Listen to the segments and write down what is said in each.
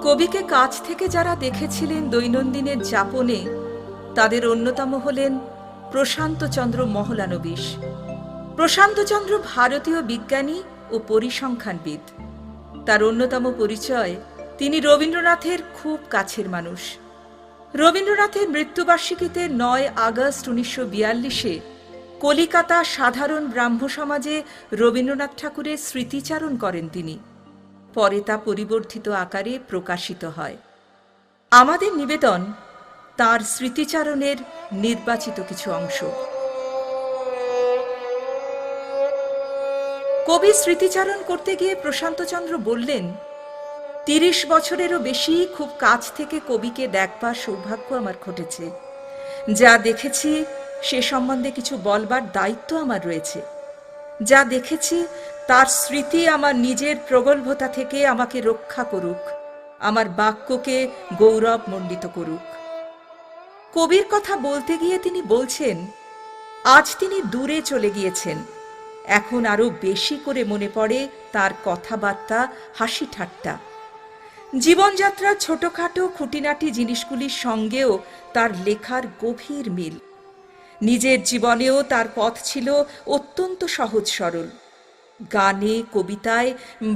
কবিকে কাছ থেকে যারা দেখেছিলেন দৈনন্দিনের যাপনে, তাদের অন্যতম হলেন প্রশান্তচন্দ্র মহলানবিশ। প্রশান্তচন্দ্র ভারতীয় বিজ্ঞানী ও পরিসংখ্যানবিদ। তার অন্যতম পরিচয়, তিনি রবীন্দ্রনাথের খুব কাছের মানুষ। রবীন্দ্রনাথের মৃত্যুবার্ষিকীতে ৯ আগস্ট ১৯৪২-এ কলিকাতা সাধারণ ব্রাহ্ম সমাজে রবীন্দ্রনাথ ঠাকুরের স্মৃতিচারণ করেন তিনি। পরে তা পরিবর্ধিত আকারে প্রকাশিত হয়। আমাদের নিবেদন তার স্মৃতিচারণের নির্বাচিত কিছু অংশ। কবি স্মৃতিচারণ করতে গিয়ে প্রশান্তচন্দ্র বললেন, ৩০ বছরেরও বেশি খুব কাছ থেকে কবিকে দেখবার সৌভাগ্য আমার ঘটেছে। যা দেখেছি সে সম্বন্ধে কিছু বলবার দায়িত্ব আমার রয়েছে। যা দেখেছি তার স্মৃতি আমার নিজের প্রগল্ভতা থেকে আমাকে রক্ষা করুক, আমার বাক্যকে গৌরব মণ্ডিত করুক। কবির কথা বলতে গিয়ে তিনি বলছেন, আজ তিনি দূরে চলে গিয়েছেন। এখন আরো বেশি করে মনে পড়ে তার কথাবার্তা, হাসি ঠাট্টা। জীবনযাত্রার ছোটখাটো খুঁটিনাটি জিনিসগুলির সঙ্গেও তার লেখার গভীর মিল। নিজের জীবনেও তার পথ ছিল অত্যন্ত সহজ সরল। গানে, কবিতায়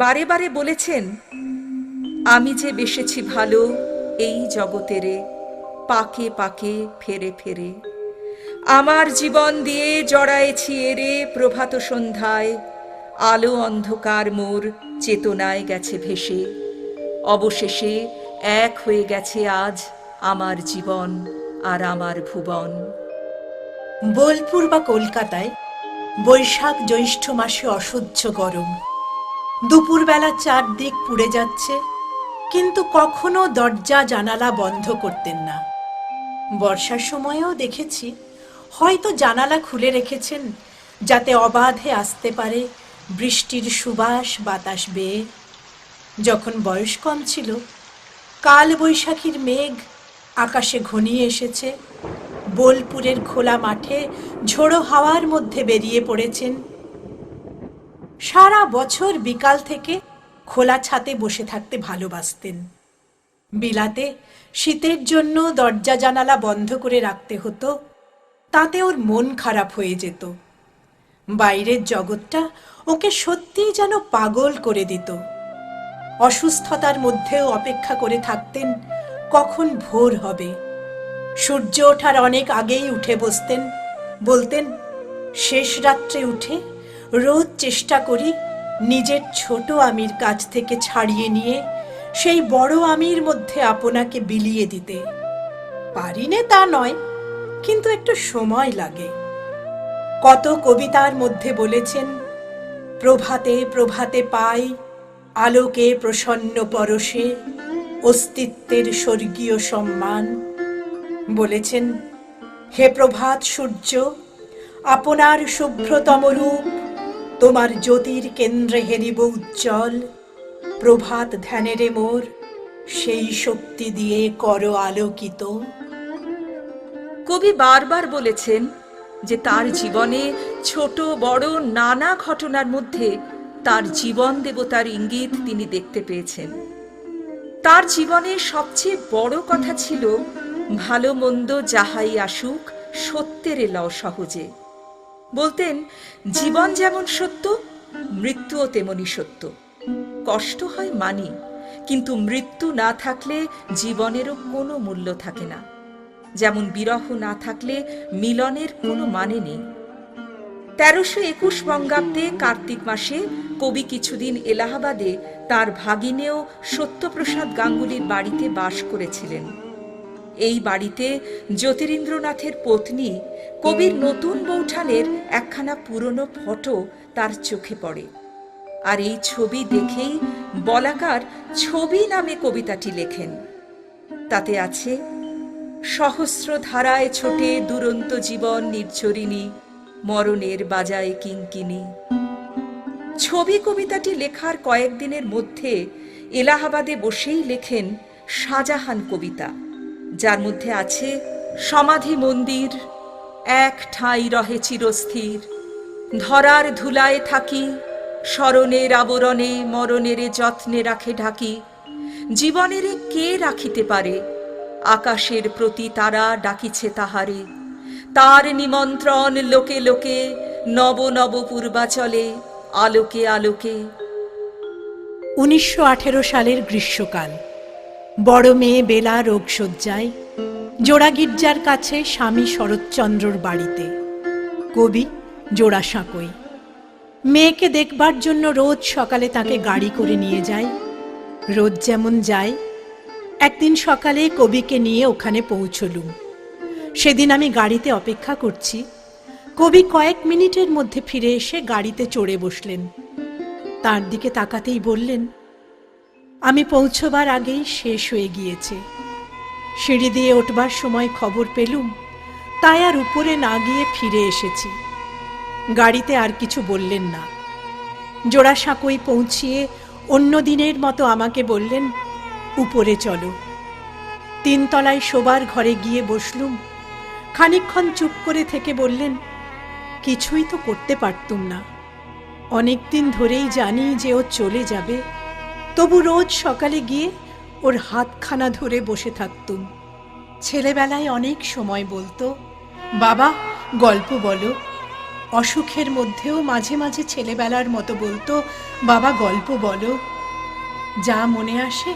বারে বারে বলেছেন, আমি যে বেসেছি ভালো এই জগতেরে, পাকে পাকে ফেরে ফেরে। আমার জীবন দিয়ে জড়ায়েছি এরে প্রভাত সন্ধ্যায়, আলো অন্ধকার মোর চেতনায় গেছে ভেসে। অবশেষে এক হয়ে গেছে আজ আমার জীবন আর আমার ভুবন। বোলপুর বা কলকাতায় বৈশাখ জ্যৈষ্ঠ মাসে অসহ্য গরম। দুপুরবেলা চারদিক পুড়ে যাচ্ছে, কিন্তু কখনো দরজা জানালা বন্ধ করতেন না। বর্ষার সময়েও দেখেছি হয়তো জানালা খুলে রেখেছেন, যাতে অবাধে আসতে পারে বৃষ্টির সুবাস বাতাস বেয়ে। যখন বয়স কম ছিল, কাল বৈশাখীর মেঘ আকাশে ঘনিয়ে এসেছে, বোলপুরের খোলা মাঠে ঝোড়ো হাওয়ার মধ্যে বেরিয়ে পড়েছেন। সারা বছর বিকাল থেকে খোলা ছাতে বসে থাকতে ভালোবাসতেন। বিলাতে শীতের জন্য দরজা জানালা বন্ধ করে রাখতে হতো, তাতে ওর মন খারাপ হয়ে যেত। বাইরের জগৎটা ওকে সত্যিই যেন পাগল করে দিত। অসুস্থতার মধ্যেও অপেক্ষা করে থাকতেন কখন ভোর হবে। সূর্য ওঠার অনেক আগেই উঠে বসতেন, বলতেন, শেষ রাত্রে উঠে রোজ চেষ্টা করি নিজের ছোট আমির কাছ থেকে ছাড়িয়ে নিয়ে সেই বড় আমির মধ্যে আপনাকে বিলিয়ে দিতে। পারি নে তা নয়, কিন্তু একটু সময় লাগে। কত কবিতার মধ্যে বলেছেন, প্রভাতে প্রভাতে পাই আলোকে প্রসন্ন পরশে অস্তিত্বের স্বর্গীয় সম্মান। বলেছেন, হে প্রভাত সূর্য, আপনার শুভ্রতম রূপ তোমার জ্যোতির কেন্দ্রে হেরিব উজ্জ্বল। প্রভাত ধ্যানেরে মোর সেই শক্তি দিয়ে করো আলোকিত। কবি বারবার বলেছেন যে তার জীবনে ছোট বড় নানা ঘটনার মধ্যে তার জীবন দেবতার ইঙ্গিত তিনি দেখতে পেয়েছেন। তার জীবনে সবচেয়ে বড় কথা ছিল, ভালো মন্দ যাহাই আসুক সত্যের লও সহজে। বলতেন, জীবন যেমন সত্য, মৃত্যুও তেমনি সত্য। কষ্ট হয় মানি, কিন্তু মৃত্যু না থাকলে জীবনেরও কোনো মূল্য থাকে না। যেমন বিরহ না থাকলে মিলনের কোনো মানে নেই। ১৩২১ বঙ্গাব্দে কার্তিক মাসে কবি কিছুদিন এলাহাবাদে তার ভাগিনেও সত্যপ্রসাদ গাঙ্গুলির বাড়িতে বাস করেছিলেন। এই বাড়িতে জ্যোতিরিন্দ্রনাথের পত্নী কবির নতুন বৌঠানের একখানা পুরনো ফটো তার চোখে পড়ে। আর এই ছবি দেখেই বলাকার ছবি নামে কবিতাটি লেখেন। তাতে আছে, সহস্র ধারায় ছোটে দুরন্ত জীবন নির্ঝরিণী, মরণের বাজায় কিঙ্কিনি। ছবি কবিতাটি লেখার কয়েকদিনের মধ্যে এলাহাবাদে বসেই লেখেন শাহজাহান কবিতা, যার মধ্যে আছে, সমাধি মন্দির এক ঠাঁই রহে চিরস্থির, ধরার ধুলায় থাকি স্মরণের আবরণে মরণের যত্নে রাখে ঢাকি, জীবনের কে রাখিতে পারে, আকাশের প্রতি তারা ডাকিছে তাহারে, তার নিমন্ত্রণ লোকে লোকে, নব নব পূর্বাচলে, আলোকে আলোকে। 1918 সালের গ্রীষ্মকাল। বড় মেয়ে বেলা রোগশয্যায়, জোড়া গির্জার কাছে স্বামী শরৎচন্দ্রর বাড়িতে। কবি জোড়াসাঁকোই। মেয়েকে দেখবার জন্য রোজ সকালে তাকে গাড়ি করে নিয়ে যায়। রোজ যেমন যায়, একদিন সকালে কবিকে নিয়ে ওখানে পৌঁছলুম। সেদিন আমি গাড়িতে অপেক্ষা করছি। কবি কয়েক মিনিটের মধ্যে ফিরে এসে গাড়িতে চড়ে বসলেন। তার দিকে তাকাতেই বললেন, আমি পৌঁছবার আগেই শেষ হয়ে গিয়েছে। সিঁড়ি দিয়ে উঠবার সময় খবর পেলুম, তাই আর উপরে না গিয়ে ফিরে এসেছি। গাড়িতে আর কিছু বললেন না। জোড়াসাঁকোই পৌঁছিয়ে অন্য দিনের মতো আমাকে বললেন, উপরে চলো। 3 তলায় শোবার ঘরে গিয়ে বসলুম। খানিকক্ষণ চুপ করে থেকে বললেন, কিছুই তো করতে পারতুম না। অনেকদিন ধরেই জানি যে ও চলে যাবে, তবু রোজ সকালে গিয়ে ওর হাতখানা ধরে বসে থাকতুম। ছেলেবেলায় অনেক সময় বলতো, বাবা গল্প বলো। অসুখের মধ্যেও মাঝে মাঝে ছেলেবেলার মতো বলতো, বাবা গল্প বলো। যা মনে আসে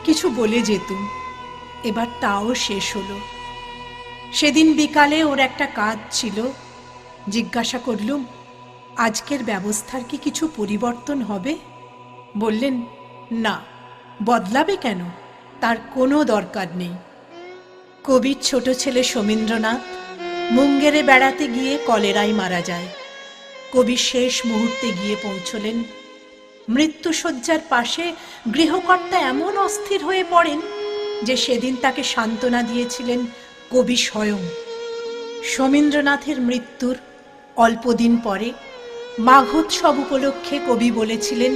কিছু বলে যেতুম। এবার তাও শেষ হলো। সেদিন বিকালে ওর একটা কাজ ছিল। জিজ্ঞাসা করলুম, আজকের ব্যবস্থার কি কিছু পরিবর্তন হবে? বললেন, না, বদলাবে কেন, তার কোনো দরকার নেই। কবির ছোট ছেলে সমীন্দ্রনাথ মুঙ্গেরে বেড়াতে গিয়ে কলেরায় মারা যায়। কবি শেষ মুহূর্তে গিয়ে পৌঁছলেন। মৃত্যুশয্যার পাশে গৃহকর্তা এমন অস্থির হয়ে পড়েন যে সেদিন তাকে সান্ত্বনা দিয়েছিলেন কবি স্বয়ং। সমীন্দ্রনাথের মৃত্যুর অল্পদিন পরে মাঘোৎসব উপলক্ষে কবি বলেছিলেন,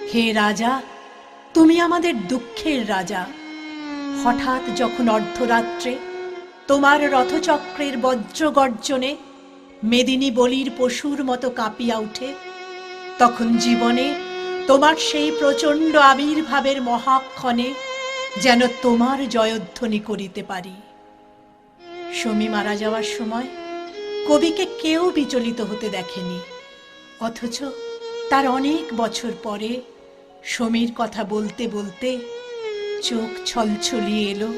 হে রাজা, তুমি আমাদের দুঃখের রাজা। হঠাৎ যখন অর্ধরাত্রে তোমার রথচক্রের বজ্রগর্জনে মেদিনী বলির পশুর মতো কাঁপিয়া উঠে, তখন জীবনে তোমার সেই প্রচণ্ড আবির্ভাবের মহাক্ষণে যেন তোমার জয়ধ্বনি করিতে পারি। সমী মারা যাওয়ার সময় কবিকে কেউ বিচলিত হতে দেখেনি, অথচ তার অনেক বছর পরে সমীর কথা বলতে বলতে চোখ ছলছলিয়ে এলো,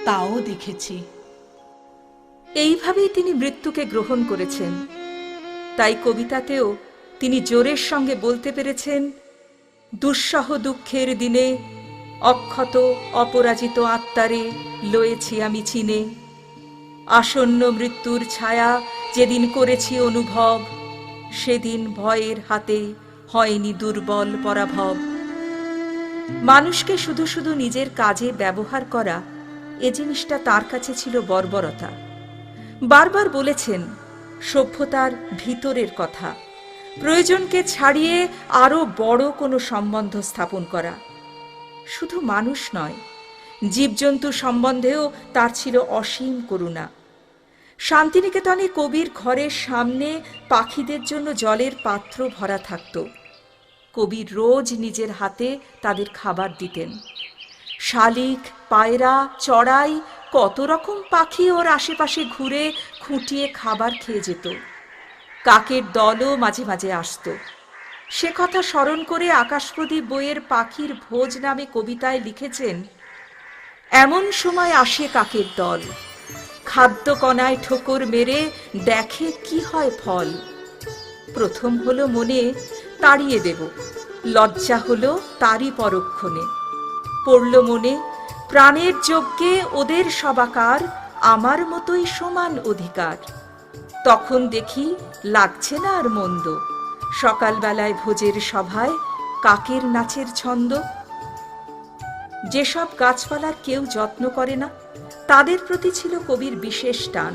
তাও দেখেছি। এইভাবেই তিনি মৃত্যুকে গ্রহণ করেছেন। তাই কবিতাতেও তিনি জোরের সঙ্গে বলতে পেরেছেন, দুঃসহ দুঃখের দিনে অক্ষত অপরাজিত আত্মারে লয়েছি আমি চিনে। আসন্ন মৃত্যুর ছায়া যেদিন করেছি অনুভব, সেদিন ভয়ের হাতে হয়নি দুর্বল পরাভব। মানুষকে শুধু শুধু নিজের কাজে ব্যবহার করা, এ জিনিসটা তার কাছে ছিল বর্বরতা। বারবার বলেছেন, সভ্যতার ভিতরের কথা, প্রয়োজনকে ছাড়িয়ে আরো বড় কোনো সম্বন্ধ স্থাপন করা। শুধু মানুষ নয়, জীবজন্তু সম্বন্ধেও তার ছিল অসীম করুণা। শান্তিনিকেতনে কবির ঘরের সামনে পাখিদের জন্য জলের পাত্র ভরা থাকত। কবি রোজ নিজের হাতে তাদের খাবার দিতেন। শালিক, পায়রা, চড়াই, কত রকম পাখি ওর আশেপাশে ঘুরে খুঁটিয়ে খাবার খেয়ে যেত। কাকের দলও মাঝে মাঝে আসত। সে কথা স্মরণ করে আকাশপ্রদীপ বইয়ের পাখির ভোজ নামে কবিতায় লিখেছেন, এমন সময় আসে কাকের দল, খাদ্য কণায় ঠোকর মেরে দেখে কি হয় ফল। প্রথম হলো মনে তাড়িয়ে দেব, লজ্জা হলো তারই পরক্ষণে। পড়ল মনে প্রাণের যজ্ঞে ওদের সবাকার, আমার মতোই সমান অধিকার। তখন দেখি লাগছে না আর মন্দ, সকালবেলায় ভোজের সভায় কাকের নাচের ছন্দ। যেসব গাছপালার কেউ যত্ন করে না, তাদের প্রতি ছিল কবির বিশেষ টান।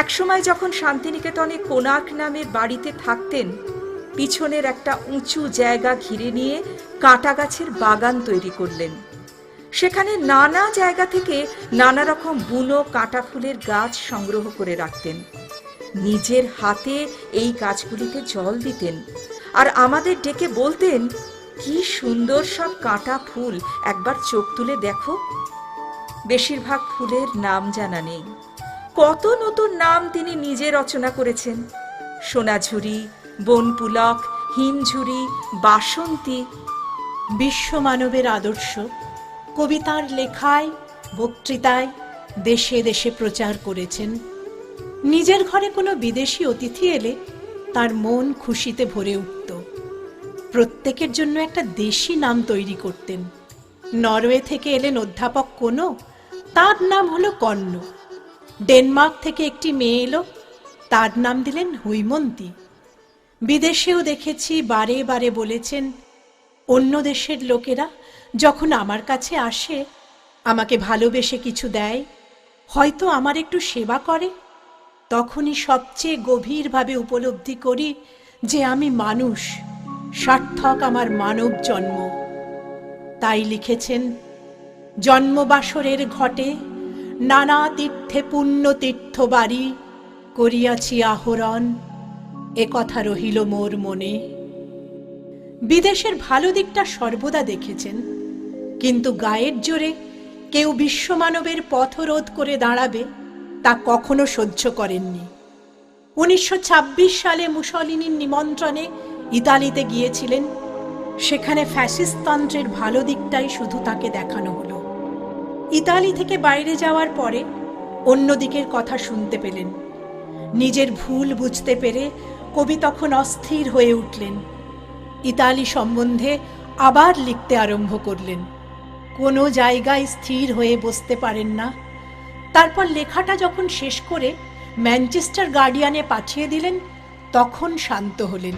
একসময় যখন শান্তিনিকেতনে কোনার্ক নামের বাড়িতে থাকতেন, পিছনের একটা উঁচু জায়গা ঘিরে নিয়ে কাঁটা গাছের বাগান তৈরি করলেন। সেখানে নানা জায়গা থেকে নানা রকম বুনো কাঁটা ফুলের গাছ সংগ্রহ করে রাখতেন। নিজের হাতে এই গাছগুলিতে জল দিতেন আর আমাদের ডেকে বলতেন, কি সুন্দর সব কাঁটা ফুল, একবার চোখ তুলে দেখো। বেশিরভাগ ফুলের নাম জানা নেই। কত নতুন নাম তিনি নিজে রচনা করেছেন। সোনাঝুরি, বনপুলক, হিমঝুরি, বাসন্তী। বিশ্বমানবের আদর্শ কবিতার লেখায়, বক্তৃতায় দেশে দেশে প্রচার করেছেন। নিজের ঘরে কোনো বিদেশি অতিথি এলে তার মন খুশিতে ভরে উঠত। প্রত্যেকের জন্য একটা দেশি নাম তৈরি করতেন। নরওয়ে থেকে এলেন অধ্যাপক কোনো, তার নাম হলো কর্ণ। ডেনমার্ক থেকে একটি মেয়ে এলো, তার নাম দিলেন হৈমন্তী। বিদেশেও দেখেছি বারে বারে বলেছেন, অন্য দেশের লোকেরা যখন আমার কাছে আসে, আমাকে ভালোবেসে কিছু দেয়, হয়তো আমার একটু সেবা করে, তখনই সবচেয়ে গভীরভাবে উপলব্ধি করি যে আমি মানুষ, সার্থক আমার মানব জন্ম। তাই লিখেছেন, জন্মবাসরের ঘটে নানা তীর্থে পুণ্য তীর্থ বাড়ি করিয়াছি আহরণ, এ কথা রহিল মোর মনে। বিদেশের ভালো দিকটা সর্বদা দেখেছেন, কিন্তু গায়ের জোরে কেউ বিশ্বমানবের পথরোধ করে দাঁড়াবে তা কখনো সহ্য করেননি। 1926 সালে মুসলিনির নিমন্ত্রণে ইতালিতে গিয়েছিলেন। সেখানে ফ্যাসিস্টতন্ত্রের ভালো দিকটাই শুধু তাকে দেখানো হলো। ইতালি থেকে বাইরে যাওয়ার পরে অন্য দিকের কথা শুনতে পেলেন। নিজের ভুল বুঝতে পেরে কবি তখন অস্থির হয়ে উঠলেন। ইতালি সম্বন্ধে আবার লিখতে আরম্ভ করলেন। কোনো জায়গায় স্থির হয়ে বসতে পারেন না। তারপর লেখাটা যখন শেষ করে ম্যানচেস্টার গার্ডিয়ানে পাঠিয়ে দিলেন, তখন শান্ত হলেন।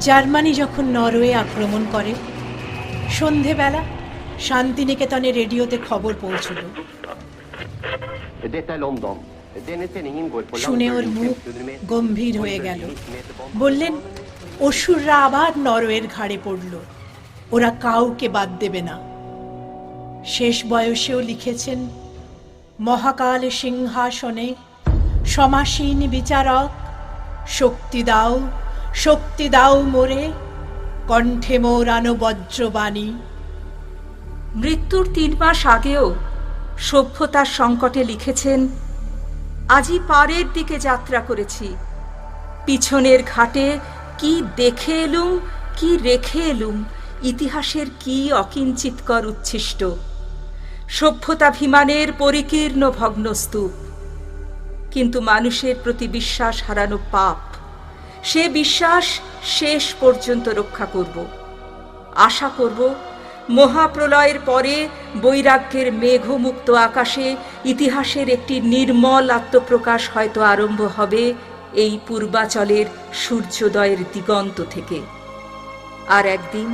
জার্মানি যখন নরওয়ে আক্রমণ করে, সন্ধেবেলা শান্তিনিকেতনে রেডিওতে খবর পৌঁছল। শুনে ওর মুখ গম্ভীর হয়ে গেল। বললেন, অসুররা আবার নরওয়ের ঘাড়ে পড়ল, ওরা কাউকে বাদ দেবে না। শেষ বয়সেও লিখেছেন, মহাকাল সিংহাসনে সমাসীন বিচারক, শক্তি দাও মোরে, কণ্ঠে মোরানো বজ্রবাণী। মৃত্যুর 3 মাস আগেও সভ্যতার সংকটে লিখেছেন, আজি পারের দিকে যাত্রা করেছি, পিছনের ঘাটে কি দেখে এলুম, কি রেখে এলুম, ইতিহাসের কি অকিঞ্চিতকর উচ্ছিষ্ট। সভ্যতাভিমানের পরিকীর্ণ ভগ্নস্তূপ। কিন্তু মানুষের প্রতি বিশ্বাস হারানো পাপ। সে বিশ্বাস শেষ পর্যন্ত রক্ষা করব। আশা করব, মহাপ্রলয়ের পরে বৈরাগ্যের মেঘমুক্ত আকাশে ইতিহাসের একটি নির্মল আত্মপ্রকাশ হয়তো আরম্ভ হবে এই পূর্বাচলের সূর্যোদয়ের দিগন্ত থেকে। আর একদিন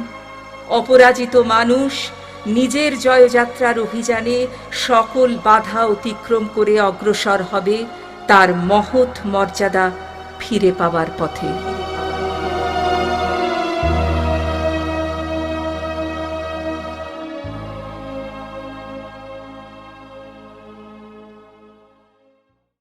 অপরাজিত মানুষ নিজের জয়যাত্রার অভিযানে সকল বাধা অতিক্রম করে অগ্রসর হবে তার মহৎ মর্যাদা ফিরে পাওয়ার পথে।